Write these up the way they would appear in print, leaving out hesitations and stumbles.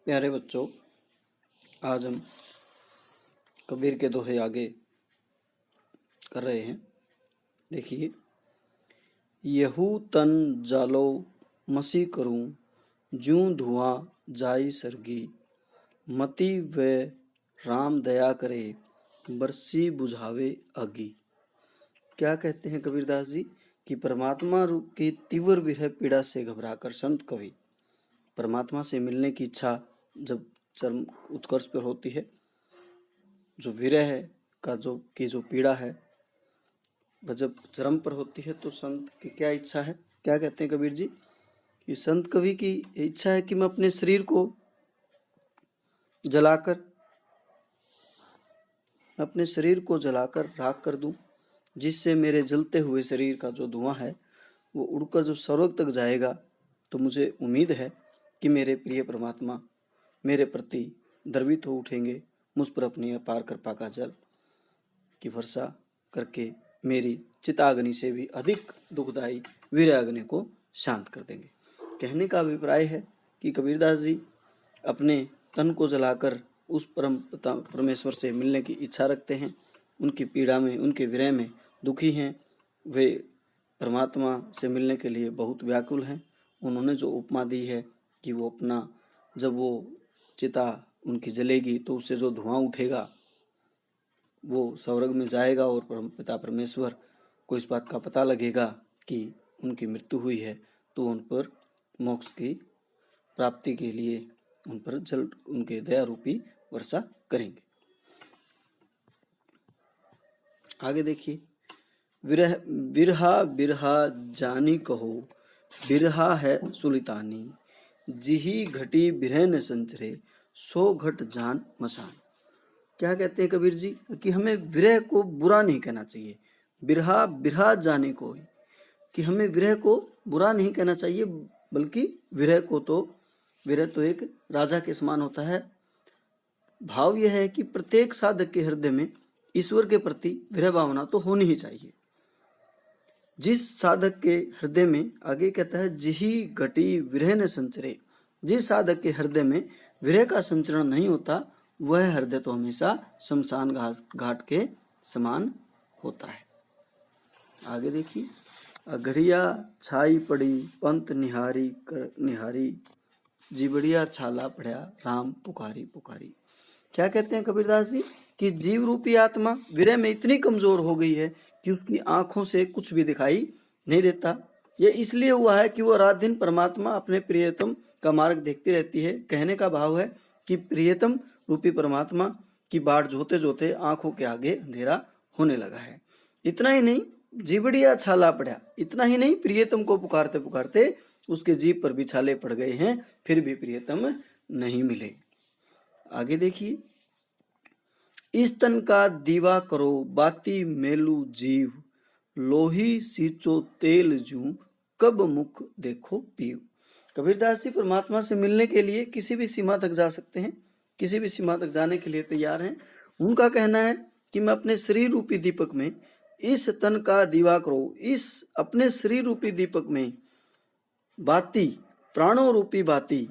प्यारे बच्चों, आज हम कबीर के दोहे आगे कर रहे हैं। देखिए, यहू तन जालो मसी करूं, ज्यों धुआं जाई सरगी, मति वे राम दया करे, बरसी बुझावे अगी। क्या कहते हैं कबीरदास जी कि परमात्मा की तीव्र विरह पीड़ा से घबराकर संत कवि परमात्मा से मिलने की इच्छा जब चरम उत्कर्ष पर होती है, जो विरह का जो पीड़ा है वह जब चरम पर होती है, तो संत की क्या इच्छा है? क्या कहते हैं कबीर जी कि संत कवि की इच्छा है कि मैं अपने शरीर को जलाकर राख कर दूं, जिससे मेरे जलते हुए शरीर का जो धुआं है वो उड़कर जब स्वर्ग तक जाएगा, तो मुझे उम्मीद है कि मेरे प्रिय परमात्मा मेरे प्रति द्रवित हो उठेंगे, मुझ पर अपनी अपार कृपा का जल की वर्षा करके मेरी चिताग्नि से भी अधिक दुखदायी विरह अग्नि को शांत कर देंगे। कहने का अभिप्राय है कि कबीरदास जी अपने तन को जलाकर उस परम पिता परमेश्वर से मिलने की इच्छा रखते हैं। उनकी पीड़ा में, उनके विरह में दुखी हैं। वे परमात्मा से मिलने के लिए बहुत व्याकुल हैं। उन्होंने जो उपमा दी है कि वो अपना, जब वो चिता उनकी जलेगी तो उससे जो धुआं उठेगा वो स्वर्ग में जाएगा, और पिता परमेश्वर को इस बात का पता लगेगा कि उनकी मृत्यु हुई है, तो उन पर मोक्ष की प्राप्ति के लिए उन पर जल उनके दया रूपी वर्षा करेंगे। आगे देखिए, विरहा बिरहा जानी कहो, बिरहा है सुलितानी, जिही घटी बिरह न संचरे, सो घट जान मसान। क्या कहते हैं कबीर जी कि हमें विरह को बुरा नहीं कहना चाहिए। बिरहा बिरहा जाने को, कि हमें विरह को बुरा नहीं कहना चाहिए, बल्कि विरह तो एक राजा के समान होता है। भाव यह है कि प्रत्येक साधक के हृदय में ईश्वर के प्रति विरह भावना तो होनी ही चाहिए। जिस साधक के हृदय में, आगे कहता है, जिही घटी विरह न संचरे, जिस साधक के हृदय में विरह का संचरण नहीं होता, वह हृदय तो हमेशा शमशान घाट के समान होता है। आगे देखिए, अघड़िया छाई पड़ी, पंत निहारी कर निहारी, जीवड़िया छाला पड़ा, राम पुकारी पुकारी। क्या कहते हैं कबीरदास जी कि जीव रूपी आत्मा विरह में इतनी कमजोर हो गई है कि उसकी आंखों से कुछ भी दिखाई नहीं देता। यह इसलिए हुआ है कि वो रात दिन परमात्मा अपने प्रियतम का मार्ग देखती रहती है। कहने का भाव है कि प्रियतम रूपी परमात्मा की बाट जोते जोते आंखों के आगे अंधेरा होने लगा है। इतना ही नहीं, जीवड़िया छाला पड़ा, इतना ही नहीं, प्रियतम को पुकारते पुकारते उसके जीभ पर भी छाले पड़ गए हैं, फिर भी प्रियतम नहीं मिले। आगे देखिए, इस तन का दीवा करो, बाती मेलू जीव, लोही सींचो तेल जूं, कब मुख देखो पीव। कबीरदास जी परमात्मा से मिलने के लिए किसी भी सीमा तक जा सकते हैं, किसी भी सीमा तक जाने के लिए तैयार हैं। उनका कहना है कि मैं अपने शरीर रूपी दीपक में, इस तन का दीवा करो, इस अपने शरीर रूपी दीपक में बाती, प्राणों रूपी बाती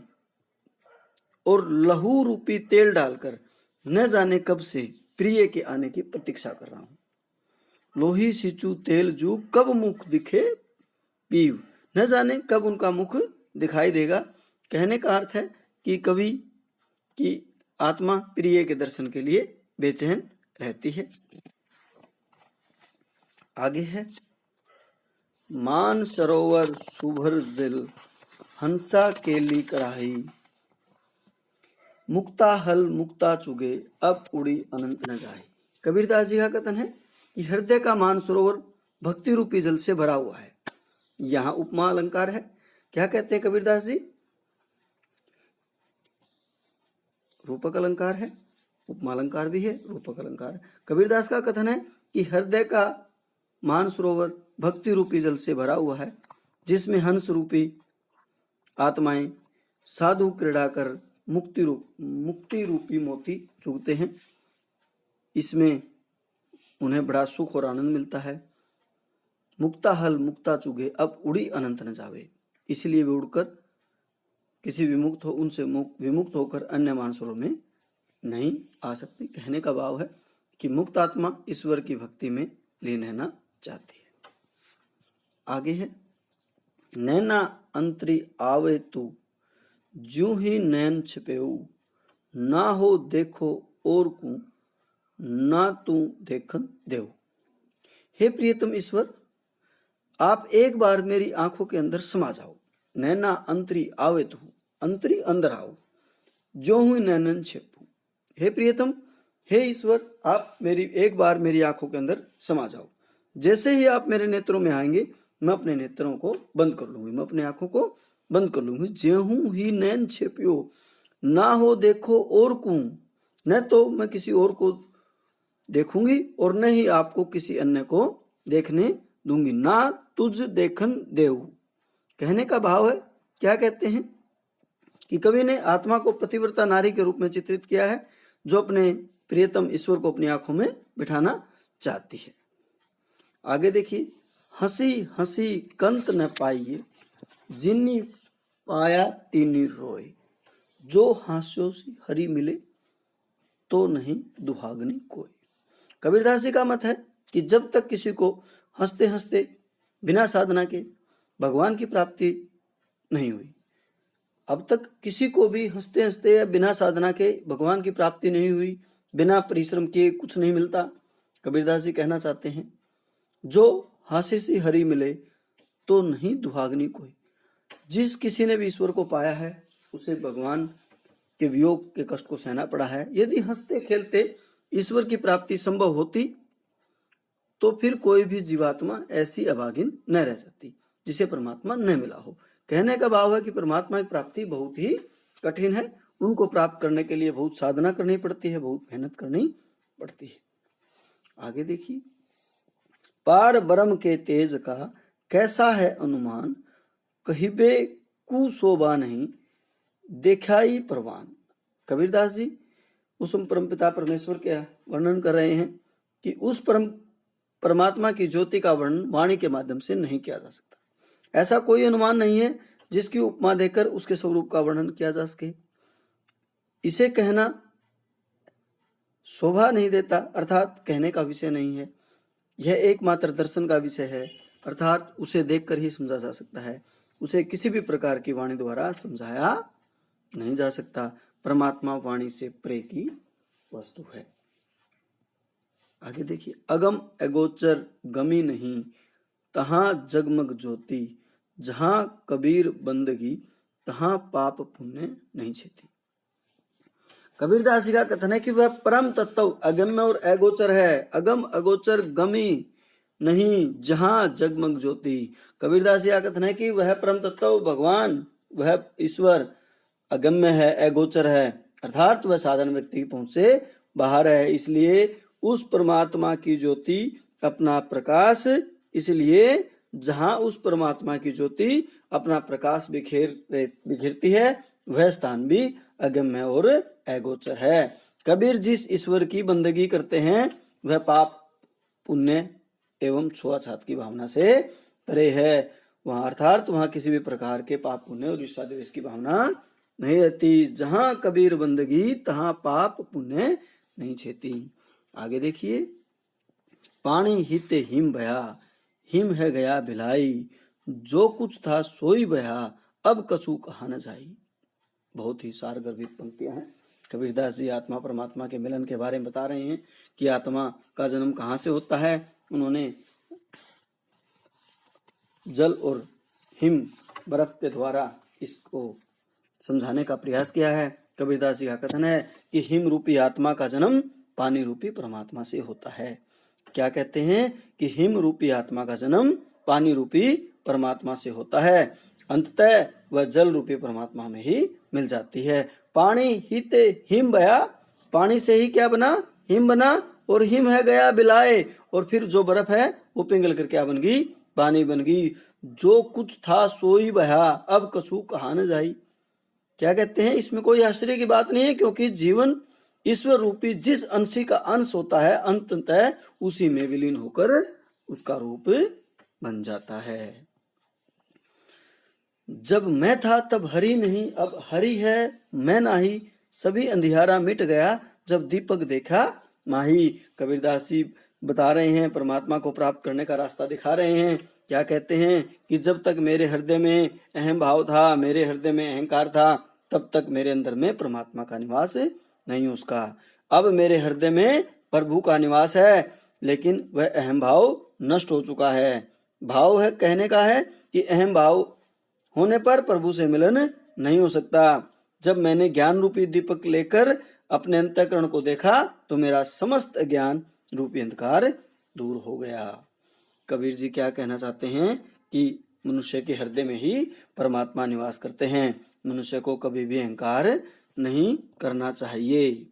और लहू रूपी तेल डालकर न जाने कब से प्रिय के आने की प्रतीक्षा कर रहा हूं। लोही सींचू तेल जू, कब मुख दिखे पीव, न जाने कब उनका मुख दिखाई देगा। कहने का अर्थ है कि कवि की आत्मा प्रिय के दर्शन के लिए बेचैन रहती है। आगे है, मान सरोवर सुभर जल, हंसा केली कराही, मुक्ता हल मुक्ता चुगे, अब उड़ी अनंत न जाए। कबीरदास जी का कथन है कि हृदय का मान सरोवर भक्ति रूपी जल से भरा हुआ है। यहाँ उपमा अलंकार है। क्या कहते हैं कबीरदास जी? रूपक अलंकार है, उपमा अलंकार भी है, रूपक अलंकार। कबीरदास का कथन है कि हृदय का मान सरोवर भक्ति रूपी जल से भरा हुआ है, जिसमें हंस रूपी आत्माएं साधु क्रीड़ा कर मुक्ति रूपी मोती चुगते हैं। इसमें उन्हें बड़ा सुख और आनंद मिलता है। मुक्ता हल मुक्ता चुगे, अब उड़ी अनंत न जावे, इसलिए वे उड़कर किसी विमुक्त हो उनसे विमुक्त होकर अन्य मानसरों में नहीं आ सकती। कहने का भाव है कि मुक्त आत्मा ईश्वर की भक्ति में लीन रहना चाहती है। आगे है, नैना अंतरी आवे तू ज्यों ही नैन छिपेऊ, ना हो देखो और को ना तू देखन देव। हे प्रियतम ईश्वर, आप एक बार मेरी आंखों के अंदर समा जाओ। नैना अंतरी आवे तू, अंतरी अंदर आओ, जो हूं नैनन छिपू। हे प्रियतम, हे ईश्वर, आप एक बार मेरी आंखों के अंदर समा जाओ। जैसे ही आप मेरे नेत्रों में आएंगे मैं अपने नेत्रों को बंद कर लूंगी, मैं अपने आंखों को बंद कर लूंगी। जेहू ही नैन छिपियो, ना हो देखो और को, न तो मैं किसी और को देखूंगी और न ही आपको किसी अन्य को देखने दूंगी। ना तुझ देखन देव। कहने का भाव है, क्या कहते हैं कि कवि ने आत्मा को पतिव्रता नारी के रूप में चित्रित किया है, जो अपने प्रियतम ईश्वर को अपनी आंखों में बिठाना चाहती है। आगे देखिए, हंसी हंसी कंत न पाइए, जिन्नी पाया तीनी रोए, जो हास्यो सी हरि मिले तो नहीं दुहागनी कोई। कबीरदास जी का मत है कि जब तक किसी को हंसते हंसते बिना साधना के भगवान की प्राप्ति नहीं हुई, अब तक किसी को भी हंसते हंसते या बिना साधना के भगवान की प्राप्ति नहीं हुई, बिना परिश्रम किए कुछ नहीं मिलता। कबीरदास जी कहना चाहते हैं, जो हास्य सी हरि मिले तो नहीं दुहागनी कोई। जिस किसी ने भी ईश्वर को पाया है उसे भगवान के वियोग के कष्ट को सहना पड़ा है। यदि हंसते खेलते ईश्वर की प्राप्ति संभव होती तो फिर कोई भी जीवात्मा ऐसी अभागिन न रह जाती जिसे परमात्मा न मिला हो। कहने का भाव है कि परमात्मा की प्राप्ति बहुत ही कठिन है, उनको प्राप्त करने के लिए बहुत साधना करनी पड़ती है, बहुत मेहनत करनी पड़ती है। आगे देखिए, पार ब्रह्म के तेज का कैसा है अनुमान, कहिबे कु शोभा नहीं देखाई परवान। कबीरदास जी उस परमपिता परमेश्वर के वर्णन कर रहे हैं कि उस परमात्मा की ज्योति का वर्णन वाणी के माध्यम से नहीं किया जा सकता। ऐसा कोई अनुमान नहीं है जिसकी उपमा देकर उसके स्वरूप का वर्णन किया जा सके। इसे कहना शोभा नहीं देता, अर्थात कहने का विषय नहीं है। यह एकमात्र दर्शन का विषय है, अर्थात उसे देखकर ही समझा जा सकता है, उसे किसी भी प्रकार की वाणी द्वारा समझाया नहीं जा सकता। परमात्मा वाणी से परे की वस्तु है। आगे देखिए, अगम अगोचर गमी नहीं, तहां जगमग ज्योति, जहां कबीर बंदगी, तहां पाप पुण्य नहीं छेती। कबीरदास जी का कथन है कि वह परम तत्व अगम्य और अगोचर है। अगम अगोचर गमी नहीं, जहां जगमग ज्योति। कबीरदास जी का कथन है कि वह परम तत्व भगवान, वह ईश्वर अगम्य है, अगोचर है, अर्थात वह साधारण व्यक्ति की पहुंच से बाहर है। इसलिए उस परमात्मा की ज्योति अपना प्रकाश, इसलिए जहां उस परमात्मा की ज्योति अपना प्रकाश बिखेरती है वह स्थान भी अगम्य और अगोचर है। कबीर जिस ईश्वर की बंदगी करते हैं वह पाप पुण्य एवं छुआछूत की भावना से परे है। वहां अर्थात वहां किसी भी प्रकार के पाप पुण्य और ईर्ष्या द्वेष की भावना नहीं रहती। जहां कबीर बंदगी तहां पाप पुण्य नहीं छेती। आगे देखिए, पानी हिते हिम बया, हिम है गया भिलाई, जो कुछ था सोई बया, अब कछु कहा न जाई। बहुत ही सारगर्भित पंक्तियां हैं। कबीरदास जी आत्मा परमात्मा के मिलन के बारे में बता रहे हैं कि आत्मा का जन्म कहाँ से होता है। उन्होंने जल और हिम बर्फ के द्वारा इसको समझाने का प्रयास किया है। कबीरदास जी का कथन है कि हिम रूपी आत्मा का जन्म पानी रूपी परमात्मा से होता है। क्या कहते हैं कि हिम रूपी आत्मा का जन्म पानी रूपी परमात्मा से होता है, अंततः वह जल रूपी परमात्मा में ही मिल जाती है। पानी हिते हिम बया, पानी से ही क्या बना, हिम बना, और हिम है गया बिलाए, और फिर जो बर्फ है वो पिघल कर क्या बन गई, पानी बन गई। जो कुछ था सोई बहा, अब कछु कहा न जाई। क्या कहते हैं, इसमें कोई आश्चर्य की बात नहीं है, क्योंकि जीवन ईश्वर रूपी जिस अंश का अंश होता है अंततः उसी में विलीन होकर उसका रूप बन जाता है। जब मैं था तब हरि नहीं, अब हरि है मैं नाही, सभी अंधियारा मिट गया, जब दीपक देखा माही। कबीरदास जी बता रहे हैं, परमात्मा को प्राप्त करने का रास्ता दिखा रहे हैं। क्या कहते हैं कि जब तक मेरे हृदय में अहम भाव था, मेरे हृदय में अहंकार था, तब तक मेरे अंदर में परमात्मा का निवास नहीं उसका। अब मेरे हृदय में प्रभु का निवास है, लेकिन वह अहम भाव नष्ट हो चुका है। भाव है कहने का है कि अहम भाव होने पर प्रभु से मिलन नहीं हो सकता। जब मैंने ज्ञान रूपी दीपक लेकर अपने अंतःकरण को देखा तो मेरा समस्त ज्ञान रूपी अंधकार दूर हो गया। कबीर जी क्या कहना चाहते हैं कि मनुष्य के हृदय में ही परमात्मा निवास करते हैं। मनुष्य को कभी भी अहंकार नहीं करना चाहिए।